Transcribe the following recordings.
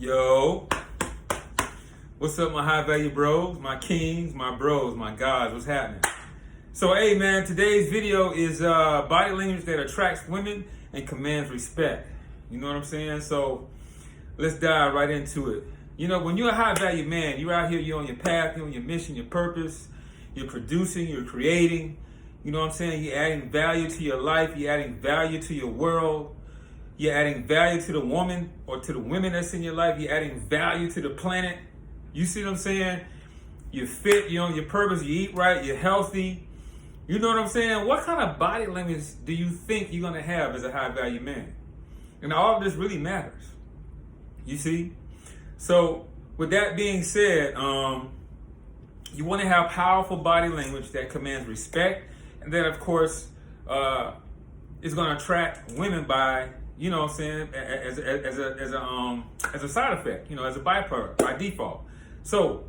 Yo, what's up, my high value bros, my kings, my bros, my gods, what's happening? So, hey man, today's video is body language that attracts women and commands respect. You know what I'm saying? So, let's dive right into it. You know, when you're a high value man, you're out here, you're on your path, you're on your mission, your purpose, you're producing, you're creating. You know what I'm saying? You're adding value to your life, you're adding value to your world. You're adding value to the woman or to the women that's in your life. You're adding value to the planet. You see what I'm saying? You're fit, you're on your purpose, you eat right, you're healthy. You know what I'm saying? What kind of body language do you think you're going to have as a high value man? And all of this really matters. You see? So, with that being said, you want to have powerful body language that commands respect. And then, of course, is going to attract women by, you know what I'm saying, as a side effect, you know, as a byproduct, by default. So,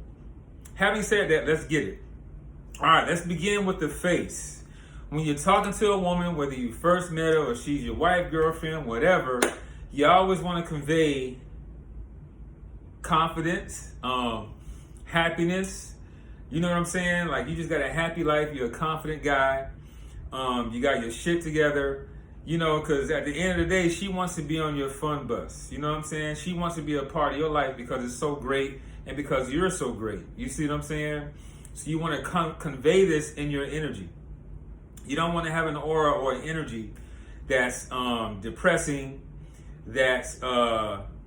having said that, let's get it. All right, let's begin with the face. When you're talking to a woman, whether you first met her or she's your wife, girlfriend, whatever, you always want to convey confidence, happiness. You know what I'm saying? Like, you just got a happy life. You're a confident guy. You got your shit together. You know, because at the end of the day, she wants to be on your fun bus. You know what I'm saying? She wants to be a part of your life because it's so great and because you're so great. You see what I'm saying? So you want to convey this in your energy. You don't want to have an aura or an energy that's depressing, that's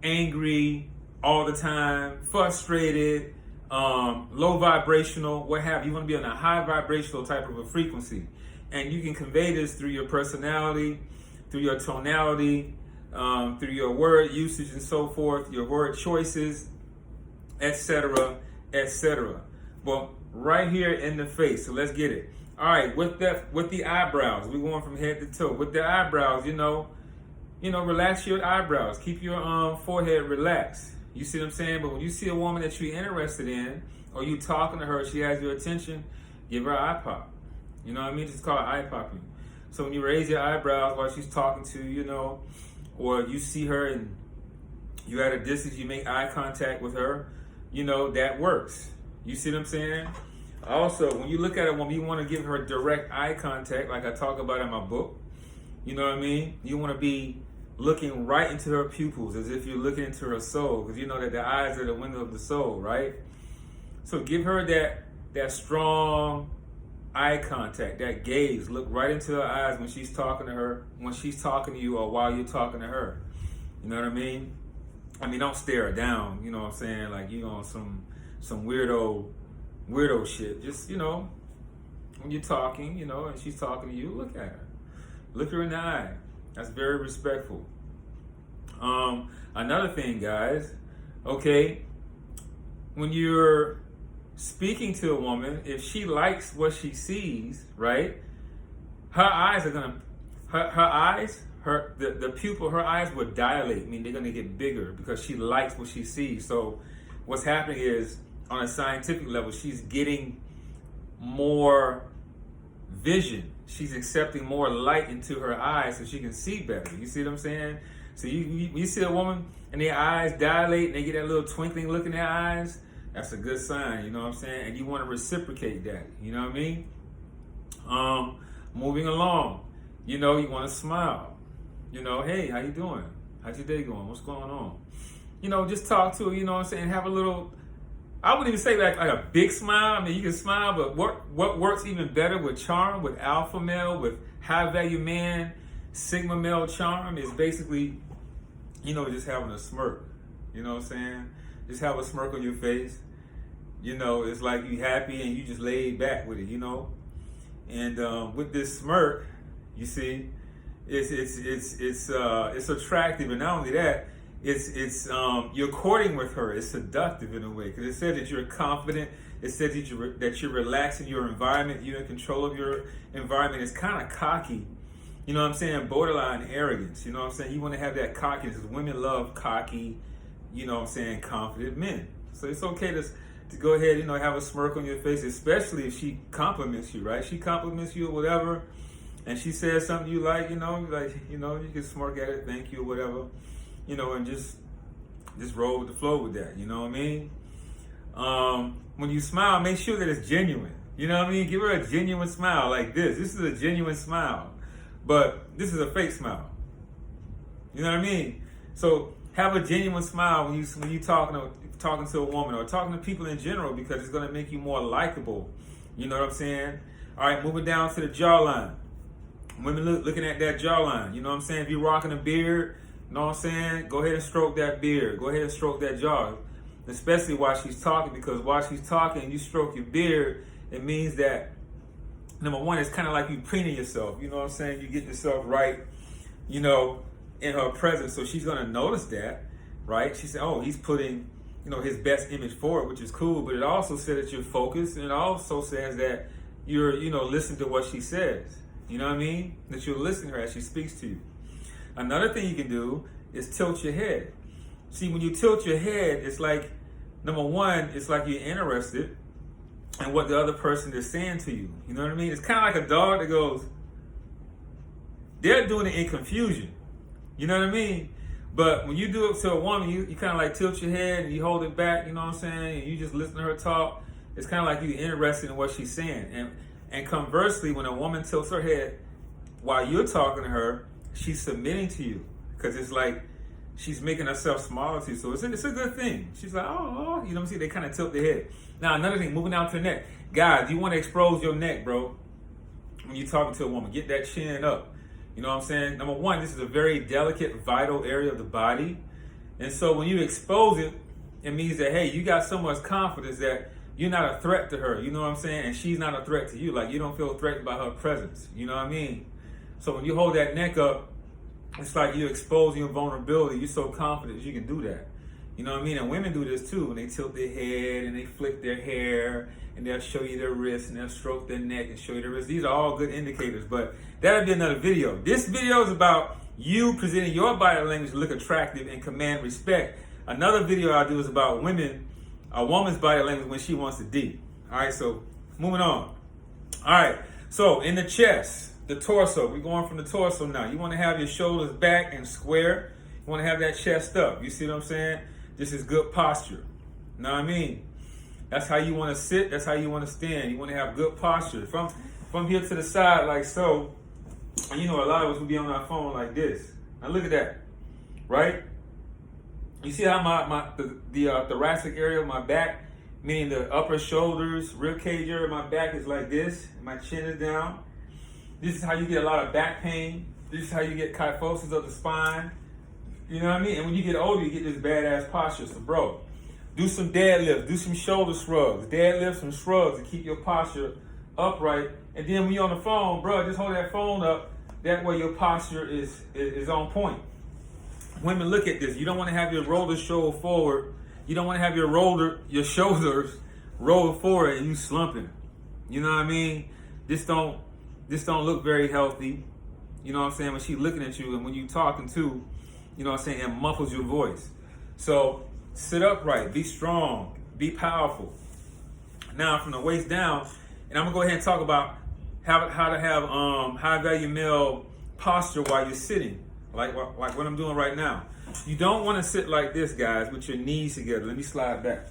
angry all the time, frustrated, low vibrational, what have you. You want to be on a high vibrational type of a frequency. And you can convey this through your personality, through your tonality, through your word usage and so forth, your word choices, etc., etc. Well, right here in the face. So let's get it. All right, with the eyebrows, we're going from head to toe. With the eyebrows, you know, relax your eyebrows. Keep your forehead relaxed. You see what I'm saying? But when you see a woman that you're interested in, or you talking to her, she has your attention, give her an eye pop. You know what I mean? It's called eye popping. So when you raise your eyebrows while she's talking to you, you know, or you see her and you're at a distance, you make eye contact with her, you know, that works. You see what I'm saying? Also, when you look at a woman, you want to give her direct eye contact, like I talk about in my book. You know what I mean? You want to be looking right into her pupils as if you're looking into her soul, because you know that the eyes are the window of the soul, right? So give her that strong eye contact, that gaze. Look right into her eyes when she's talking to her, when she's talking to you, or while you're talking to her. You know what I mean? I mean, don't stare her down. You know what I'm saying? Like you on some weirdo shit. Just, you know, when you're talking, you know, and she's talking to you, look at her. Look her in the eye. That's very respectful. Another thing, guys. Okay, when you're speaking to a woman, if she likes what she sees, right, her eyes are gonna, the pupil, her eyes will dilate. I mean, they're gonna get bigger because she likes what she sees. So what's happening is, on a scientific level, she's getting more vision. She's accepting more light into her eyes so she can see better. You see what I'm saying? So you see a woman and their eyes dilate and they get that little twinkling look in their eyes, that's a good sign, you know what I'm saying? And you want to reciprocate that, you know what I mean? Moving along, you know, you want to smile. You know, hey, how you doing? How's your day going? What's going on? You know, just talk to her, you know what I'm saying? Have a little, I wouldn't even say like a big smile. I mean, you can smile, but what works even better with charm, with alpha male, with high value man, sigma male charm is basically, you know, just having a smirk. You know what I'm saying? Just have a smirk on your face. You know, it's like you happy and you just laid back with it, you know? And with this smirk, you see, it's attractive, and not only that, it's you're courting with her. It's seductive in a way, because it says that you're confident. It says that you're relaxing your environment. You're in control of your environment. It's kind of cocky, you know what I'm saying? Borderline arrogance. You know what I'm saying? You want to have that cockiness, because women love cocky, you know what I'm saying, confident men. So it's okay to go ahead, you know, have a smirk on your face, especially if she compliments you, right? She compliments you or whatever, and she says something you like, you know, you can smirk at it, thank you or whatever, you know, and just Just roll with the flow with that. You know what I mean? When you smile, make sure that it's genuine. You know what I mean? Give her a genuine smile like this. This is a genuine smile, but this is a fake smile. You know what I mean? So have a genuine smile when you talking to a woman or talking to people in general, because it's going to make you more likable. You know what I'm saying? All right, moving down to the jawline. Women looking at that jawline. You know what I'm saying? If you're rocking a beard, you know what I'm saying? Go ahead and stroke that beard. Go ahead and stroke that jaw. Especially while she's talking, because while she's talking and you stroke your beard, it means that, number one, it's kind of like you preening yourself. You know what I'm saying? You get yourself right, you know, in her presence. So she's going to notice that, right? She said, oh, he's putting, you know, his best image forward, which is cool. But it also says that you're focused. And it also says that you're, you know, listening to what she says. You know what I mean? That you're listening to her as she speaks to you. Another thing you can do is tilt your head. See, when you tilt your head, it's like, number one, it's like you're interested in what the other person is saying to you. You know what I mean? It's kind of like a dog that goes, they're doing it in confusion. You know what I mean? But when you do it to a woman, you kind of like tilt your head and you hold it back, you know what I'm saying? And you just listen to her talk. It's kind of like you're interested in what she's saying. And conversely, when a woman tilts her head while you're talking to her, she's submitting to you. Because it's like, she's making herself smaller to you. So it's a good thing. She's like, oh, you know what I'm saying? They kind of tilt their head. Now, another thing, moving down to the neck. Guys, you want to expose your neck, bro. When you're talking to a woman, get that chin up. You know what I'm saying? Number one, this is a very delicate, vital area of the body. And so when you expose it, it means that, hey, you got so much confidence that you're not a threat to her. You know what I'm saying? And she's not a threat to you. Like, you don't feel threatened by her presence. You know what I mean? So when you hold that neck up, it's like you're exposing your vulnerability. You're so confident you can do that. You know what I mean? And women do this too. When they tilt their head and they flick their hair and they'll show you their wrists and they'll stroke their neck and show you their wrists. These are all good indicators, but that'll be another video. This video is about you presenting your body language to look attractive and command respect. Another video I'll do is about a woman's body language when she wants to D. All right, so moving on. All right, so in the chest, the torso, we're going from the torso now. You want to have your shoulders back and square. You want to have that chest up. You see what I'm saying? This is good posture. You know what I mean? That's how you want to sit. That's how you want to stand. You want to have good posture. From here to the side like so. And you know, a lot of us will be on our phone like this. Now look at that, right? You see how the thoracic area of my back, meaning the upper shoulders, rib cage area of my back is like this. My chin is down. This is how you get a lot of back pain. This is how you get kyphosis of the spine. You know what I mean? And when you get older, you get this badass posture. So, bro, do some deadlifts, do some shoulder shrugs, deadlifts, some shrugs to keep your posture upright. And then when you're on the phone, bro, just hold that phone up. That way your posture is on point. Women, look at this. You don't want to have your shoulders show forward. You don't want to have your shoulders roll forward and you slumping. You know what I mean? This don't look very healthy. You know what I'm saying? When she's looking at you and when you talking too, you know what I'm saying, it muffles your voice. So sit upright, be strong, be powerful. Now from the waist down, and I'm gonna go ahead and talk about how to have high value male posture while you're sitting, like what I'm doing right now. You don't want to sit like this, guys, with your knees together. Let me slide back.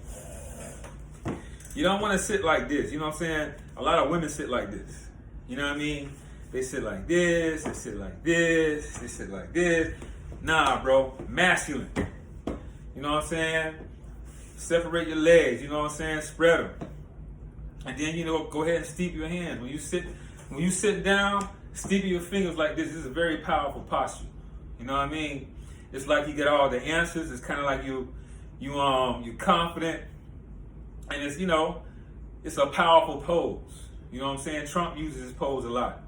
You don't want to sit like this. You know what I'm saying? A lot of women sit like this. You know what I mean? They sit like this, they sit like this, they sit like this. Nah, bro, masculine. You know what I'm saying? Separate your legs, you know what I'm saying? Spread them. And then, you know, go ahead and steep your hands. When you sit down, steep your fingers like this. This is a very powerful posture. You know what I mean? It's like you get all the answers. It's kind of like you're confident. And it's, you know, it's a powerful pose. You know what I'm saying? Trump uses his pose a lot.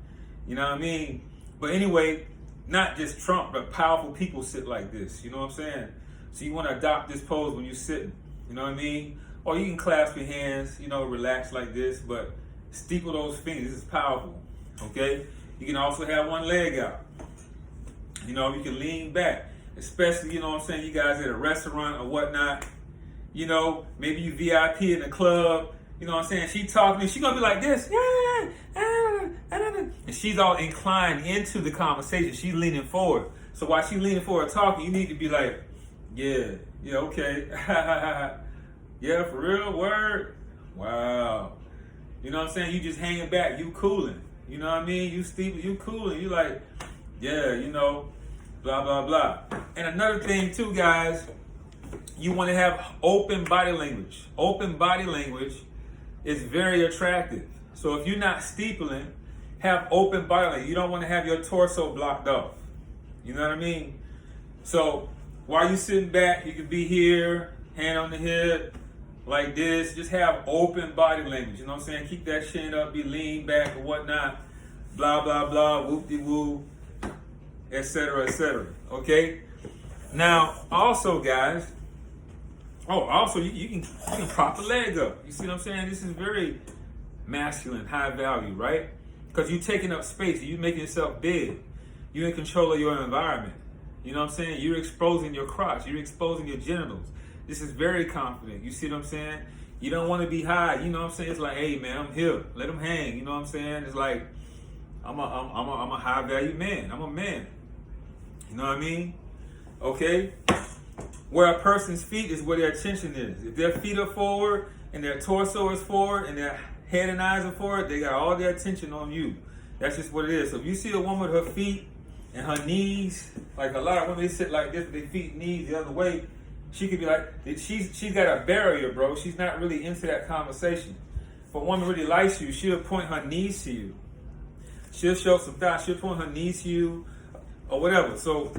You know what I mean? But anyway, not just Trump, but powerful people sit like this. You know what I'm saying? So you want to adopt this pose when you're sitting. You know what I mean? Or you can clasp your hands, you know, relax like this, but steeple those fingers. This is powerful. Okay? You can also have one leg out. You know, you can lean back. Especially, you know what I'm saying, you guys at a restaurant or whatnot. You know, maybe you VIP in the club. You know what I'm saying? She talking, she gonna be like this. And she's all inclined into the conversation. She's leaning forward. So while she's leaning forward talking, you need to be like Yeah. Yeah. Okay. Yeah, for real. Word. Wow. You know what I'm saying? You just hanging back. You cooling. You know what I mean? You steep. You cooling. You like, yeah. You know, blah blah blah. And another thing too, guys. You want to have open body language. Open body language is very attractive. So if you're not steepling, have open body language. You don't want to have your torso blocked off. You know what I mean? So while you sitting back, you could be here, hand on the hip, like this. Just have open body language. You know what I'm saying? Keep that chin up, be lean back or whatnot. Blah, blah, blah, whoop-de-woo, etc., etc. Okay? Now, also, guys, you can prop the leg up. You see what I'm saying? This is very masculine, high value, right? Because you're taking up space. You're making yourself big. You're in control of your environment. You know what I'm saying? You're exposing your crotch. You're exposing your genitals. This is very confident. You see what I'm saying? You don't want to be high. You know what I'm saying? It's like, hey, man, I'm here. Let them hang. You know what I'm saying? It's like, I'm a high value man. I'm a man. You know what I mean? Okay? Where a person's feet is where their attention is. If their feet are forward and their torso is forward and their head and eyes are forward, they got all their attention on you. That's just what it is. So if you see a woman with her feet and her knees, like a lot of women, they sit like this with their feet, knees the other way, she could be like, she's got a barrier, bro. She's not really into that conversation. If a woman really likes you, she'll point her knees to you. She'll show some thought. She'll point her knees to you or whatever. So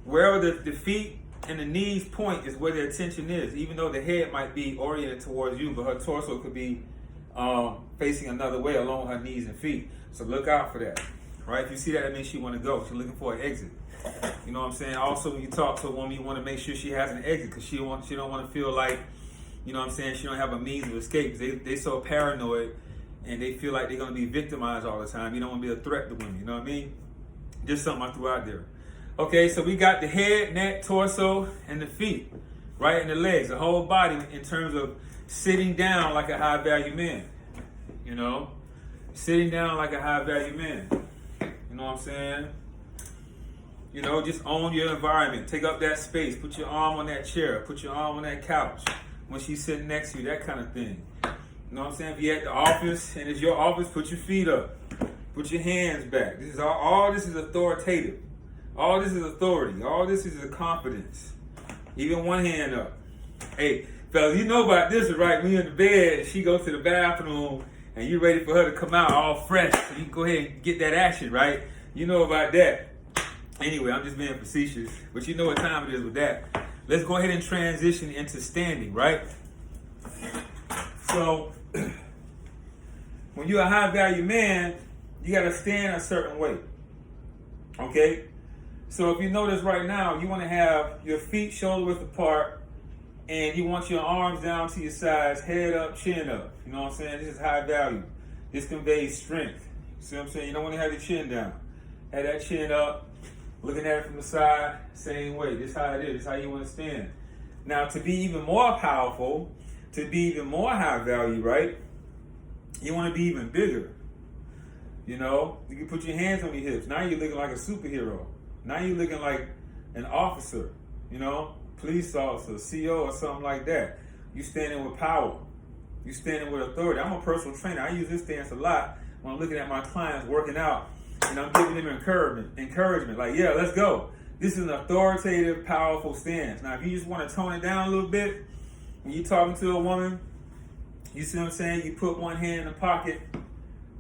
wherever the feet and the knees point is where their attention is, even though the head might be oriented towards you, but her torso could be facing another way along her knees and feet. So look out for that, right? If you see that, that means she want to go. She's looking for an exit. You know what I'm saying? Also, when you talk to a woman, you want to make sure she has an exit because she don't want to feel like, you know what I'm saying, she don't have a means of escape. They so paranoid and they feel like they're going to be victimized all the time. You don't want to be a threat to women. You know what I mean? Just something I threw out there. Okay, so we got the head, neck, torso, and the feet, right? And the legs, the whole body in terms of sitting down like a high value man. You know? Sitting down like a high value man. You know what I'm saying? You know, just own your environment. Take up that space. Put your arm on that chair. Put your arm on that couch when she's sitting next to you, that kind of thing. You know what I'm saying? If you're at the office and it's your office, put your feet up. Put your hands back. This is all this is authoritative. All this is authority. All this is a confidence. Even one hand up. Hey, fellas, you know about this, right? When you're in the bed, she goes to the bathroom and you're ready for her to come out all fresh. So you can go ahead and get that action, right? You know about that. Anyway, I'm just being facetious, but you know what time it is with that. Let's go ahead and transition into standing, right? So, when you're a high value man, you got to stand a certain way, okay? So if you notice right now, you want to have your feet shoulder width apart, and you want your arms down to your sides, head up, chin up. You know what I'm saying? This is high value. This conveys strength. See what I'm saying? You don't want to have your chin down. Have that chin up, looking at it from the side, same way. This is how it is. This is how you want to stand. Now, to be even more powerful, to be even more high value, right? You want to be even bigger. You know, you can put your hands on your hips. Now you're looking like a superhero. Now you're looking like an officer, you know, police officer, CO or something like that. You standing with power. You standing with authority. I'm a personal trainer. I use this stance a lot when I'm looking at my clients working out and I'm giving them encouragement. Like, yeah, let's go. This is an authoritative, powerful stance. Now, if you just want to tone it down a little bit, when you're talking to a woman, you see what I'm saying? You put one hand in the pocket,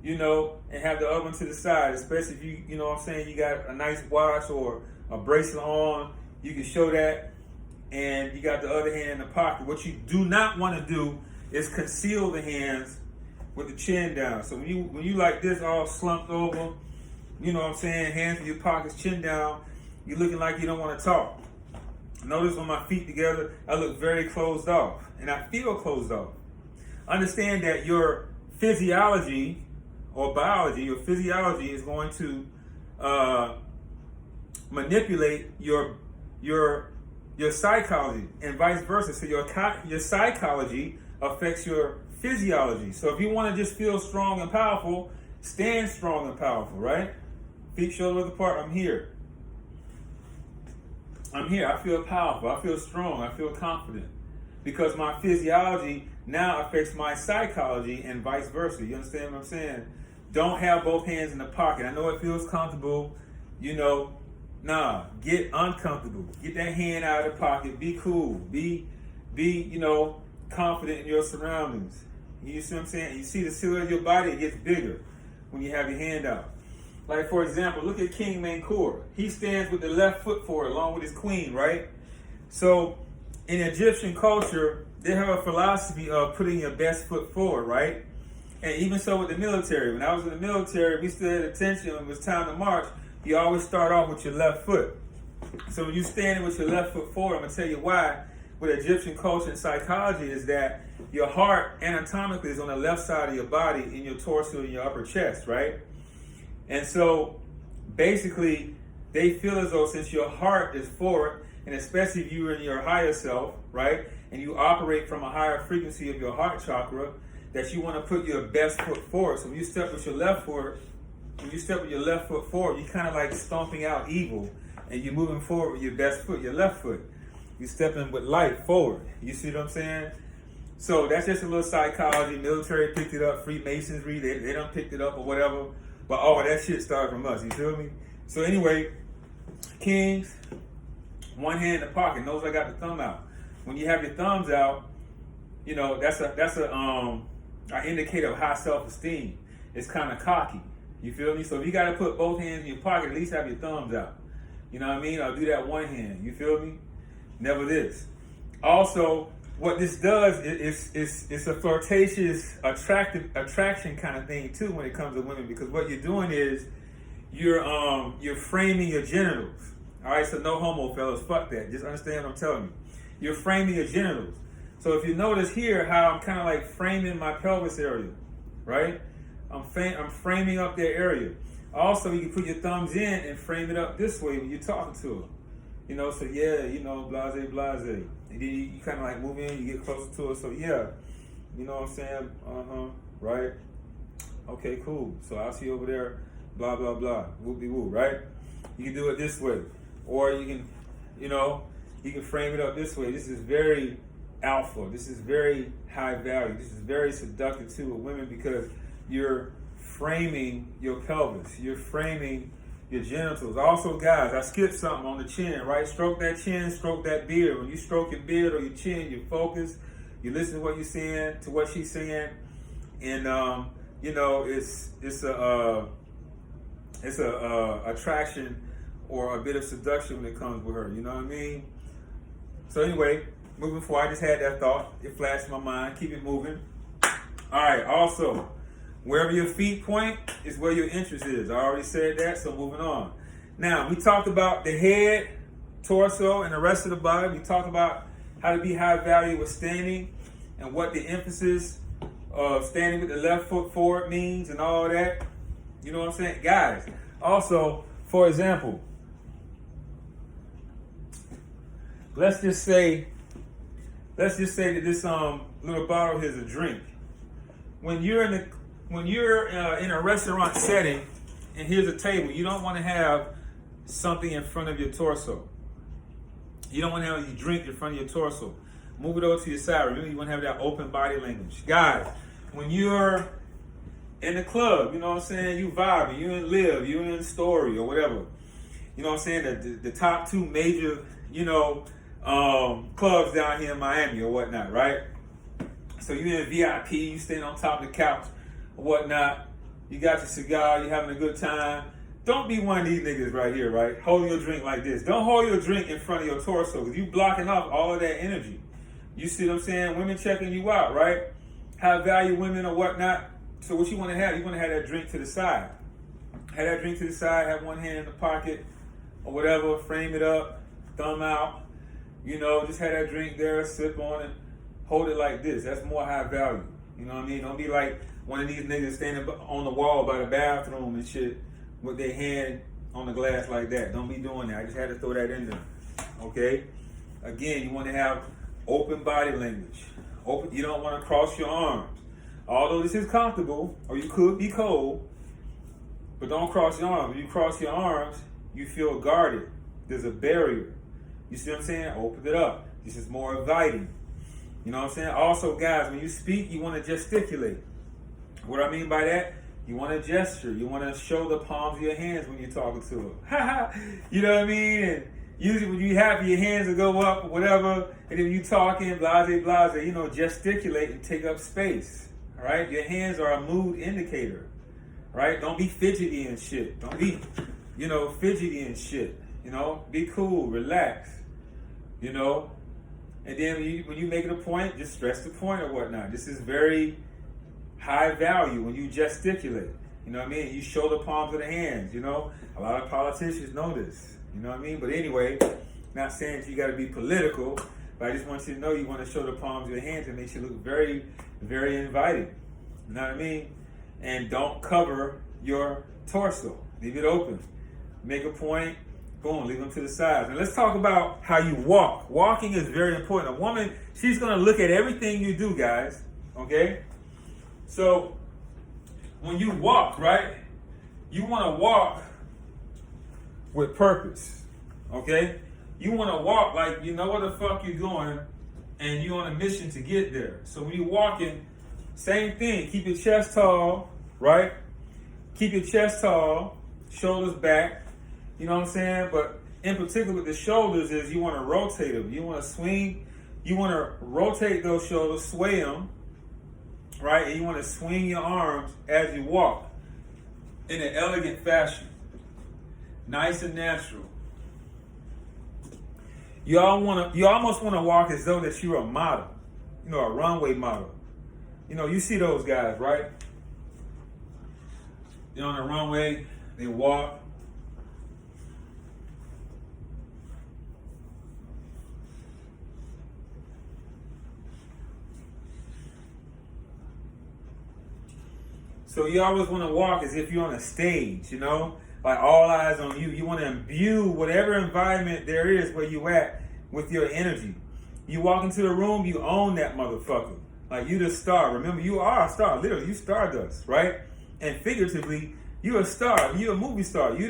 you know, and have the other one to the side, especially if you know what I'm saying, you got a nice watch or a bracelet on, you can show that, and you got the other hand in the pocket. What you do not want to do is conceal the hands with the chin down. So when you like this, all slumped over, you know what I'm saying, hands in your pockets, chin down, you're looking like you don't want to talk. Notice when my feet together, I look very closed off, and I feel closed off. Understand that your physiology or biology, your physiology is going to manipulate your psychology and vice versa. So your psychology affects your physiology. So if you want to just feel strong and powerful, stand strong and powerful, right? Feet shoulder width apart, I'm here. I'm here. I feel powerful. I feel strong. I feel confident. Because my physiology now affects my psychology and vice versa. You understand what I'm saying? Don't have both hands in the pocket. I know it feels comfortable, Nah, get uncomfortable. Get that hand out of the pocket. Be cool. Be confident in your surroundings. You see what I'm saying? You see the silhouette of your body, it gets bigger when you have your hand out. Like, for example, look at King Menkaure. He stands with the left foot forward along with his queen, right? So in Egyptian culture, they have a philosophy of putting your best foot forward, right? And even so with the military. When I was in the military, we stood at attention when it was time to march. You always start off with your left foot. So when you're standing with your left foot forward, I'm going to tell you why. With Egyptian culture and psychology is that your heart anatomically is on the left side of your body in your torso and your upper chest, right? And so basically they feel as though since your heart is forward, and especially if you're in your higher self, right, and you operate from a higher frequency of your heart chakra, that you want to put your best foot forward. So when you step with your left foot, you're kind of like stomping out evil, and you're moving forward with your best foot, your left foot. You're stepping with light forward. You see what I'm saying? So that's just a little psychology. Military picked it up. Freemasonry, they done picked it up or whatever. But all that shit started from us. You feel me? So anyway, kings, one hand in the pocket. Notice I got the thumb out. When you have your thumbs out, that's an indicator of high self-esteem. It's kind of cocky. You feel me? So if you got to put both hands in your pocket, at least have your thumbs out. You know what I mean? I'll do that one hand. You feel me? Never this. Also, what this does is it's a flirtatious, attraction kind of thing too when it comes to women, because what you're doing is you're framing your genitals. All right, so no homo, fellas. Fuck that. Just understand what I'm telling you. You're framing your genitals. So if you notice here how I'm kind of like framing my pelvis area, right? I'm framing up that area. Also, you can put your thumbs in and frame it up this way when you're talking to her. So yeah, blase, blase. And then you kind of like move in, you get closer to her. So yeah, you know what I'm saying? Right? Okay, cool. So I'll see you over there, blah, blah, blah. Whoop-de-woo, right? You can do it this way. Or you can, you can frame it up this way. This is very alpha. This is very high value. This is very seductive too with women because you're framing your pelvis. You're framing your genitals. Also, guys, I skipped something on the chin, right? Stroke that chin, stroke that beard. When you stroke your beard or your chin, you focus. You listen to what you're saying, to what she's saying, and it's a attraction or a bit of seduction when it comes with her. You know what I mean? So anyway, moving forward, I just had that thought. It flashed in my mind. Keep it moving. All right. Also, wherever your feet point is where your interest is. I already said that, so moving on. Now, we talked about the head, torso, and the rest of the body. We talked about how to be high value with standing and what the emphasis of standing with the left foot forward means and all that. You know what I'm saying? Guys, also, for example, let's just say that this little bottle here is a drink. When you're in a restaurant setting and here's a table, you don't want to have something in front of your torso. You don't want to have your drink in front of your torso. Move it over to your side. Remember, you want to have that open body language. Guys, when you're in the club, you know what I'm saying, you vibing, you in Live, you in Story or whatever. You know what I'm saying, the top two major, clubs down here in Miami or whatnot, right? So you in VIP, you standing on top of the couch or whatnot. You got your cigar, you having a good time. Don't be one of these niggas right here, right? Holding your drink like this. Don't hold your drink in front of your torso because you blocking off all of that energy. You see what I'm saying? Women checking you out, right? High value women or whatnot. So what you want to have that drink to the side. Have that drink to the side, have one hand in the pocket or whatever, frame it up, thumb out. Just have that drink there, sip on it, hold it like this. That's more high value. You know what I mean? Don't be like one of these niggas standing on the wall by the bathroom and shit with their hand on the glass like that. Don't be doing that. I just had to throw that in there. Okay? Again, you want to have open body language. You don't want to cross your arms. Although this is comfortable, or you could be cold, but don't cross your arms. When you cross your arms, you feel guarded. There's a barrier. You see what I'm saying? Open it up. This is more inviting. You know what I'm saying? Also, guys, when you speak, you want to gesticulate. What I mean by that? You want to gesture. You want to show the palms of your hands when you're talking to them. You know what I mean? And usually when you're happy, your hands will go up or whatever. And if you talking, blase, you know, gesticulate and take up space. All right? Your hands are a mood indicator. Right? Don't be fidgety and shit. Don't be, you know, fidgety and shit. You know? Be cool. Relax. You know? And then when you make it a point, just stress the point or whatnot. This is very high value when you gesticulate. You know what I mean? You show the palms of the hands, you know? A lot of politicians know this. You know what I mean? But anyway, not saying that you got to be political, but I just want you to know you want to show the palms of your hands. It makes you look very, very inviting. You know what I mean? And don't cover your torso. Leave it open. Make a point. Boom, leave them to the sides. And let's talk about how you walk. Walking is very important. A woman, she's going to look at everything you do, guys. Okay? So, when you walk, right, you want to walk with purpose. Okay? You want to walk like you know where the fuck you're going and you're on a mission to get there. So, when you're walking, same thing. Keep your chest tall, right? Keep your chest tall, shoulders back. You know what I'm saying? But in particular with the shoulders is you want to rotate them. You want to swing. You want to rotate those shoulders, sway them, right? And you want to swing your arms as you walk in an elegant fashion. Nice and natural. You almost want to walk as though that you're a model. You know, a runway model. You know, you see those guys, right? They're on the runway, they walk. So you always want to walk as if you're on a stage, you know? Like all eyes on you. You want to imbue whatever environment there is where you at with your energy. You walk into the room, you own that motherfucker. Like you the star. Remember, you are a star. Literally, you stardust, right? And figuratively, you a star. You a movie star. You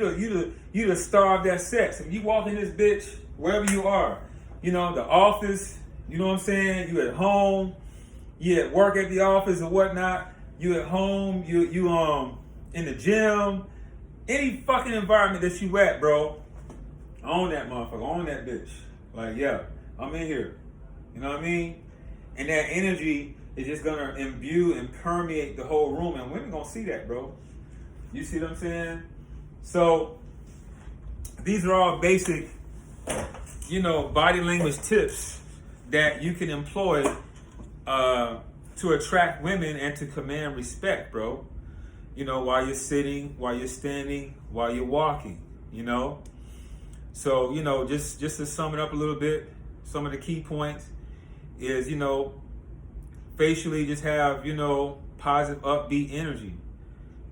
the star of that set. So you walk in this bitch wherever you are. You know, the office. You know what I'm saying? You at home. You at work at the office or whatnot. You at home. You in the gym. Any fucking environment that you at, bro. Own that motherfucker. Own that bitch. Like, yeah, I'm in here. You know what I mean? And that energy is just gonna imbue and permeate the whole room, and women gonna see that, bro. You see what I'm saying? So these are all basic, you know, body language tips that you can employ to attract women and to command respect, bro. You know, while you're sitting, while you're standing, while you're walking, you know. So, you know, just to sum it up a little bit, some of the key points is, you know, facially just have, you know, positive, upbeat energy.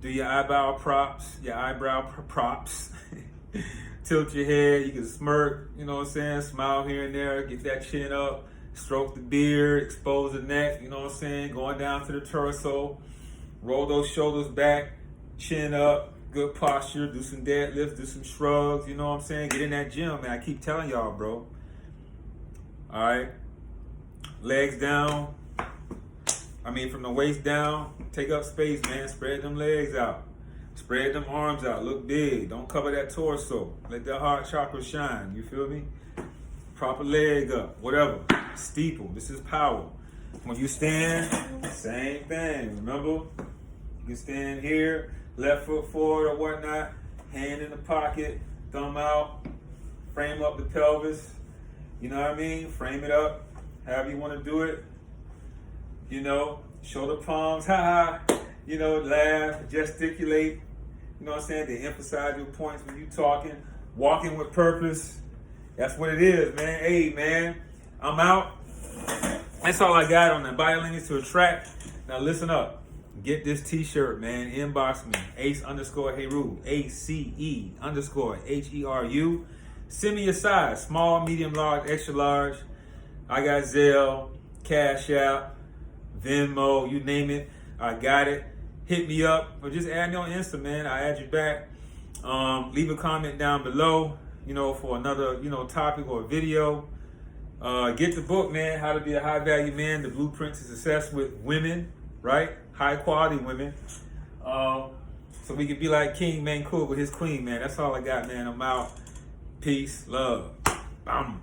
Do your eyebrow props. Tilt your head. You can smirk, you know what I'm saying? Smile here and there. Get that chin up. Stroke the beard. Expose the neck, you know what I'm saying? Going down to the torso. Roll those shoulders back. Chin up. Good posture. Do some deadlifts. Do some shrugs, you know what I'm saying? Get in that gym, man. I keep telling y'all, bro. All right. Legs down. I mean, from the waist down, take up space, man. Spread them legs out. Spread them arms out. Look big. Don't cover that torso. Let that heart chakra shine. You feel me? Proper leg up. Whatever. Steeple. This is power. When you stand, same thing. Remember? You can stand here, left foot forward or whatnot. Hand in the pocket. Thumb out. Frame up the pelvis. You know what I mean? Frame it up. However you want to do it. You know, shoulder palms, you know, laugh, gesticulate, you know what I'm saying, to emphasize your points when you talking, walking with purpose. That's what it is, man. Hey, man, I'm out. That's all I got on the body language to attract. Now listen up. Get this T-shirt, man. Inbox me, ace_Heru, ACE_HERU. Send me your size, small, medium, large, extra large. I got Zelle, Cash App, Venmo, you name it, I got it. Hit me up or just add me on Insta, man. I add you back. Leave a comment down below. for another, topic or video. Get the book, man, How to Be a High Value Man, The Blueprint to Success with Women, right? High quality women. So we could be like King Man Cool with his queen, man. That's all I got, man. I'm out. Peace, love. Bam.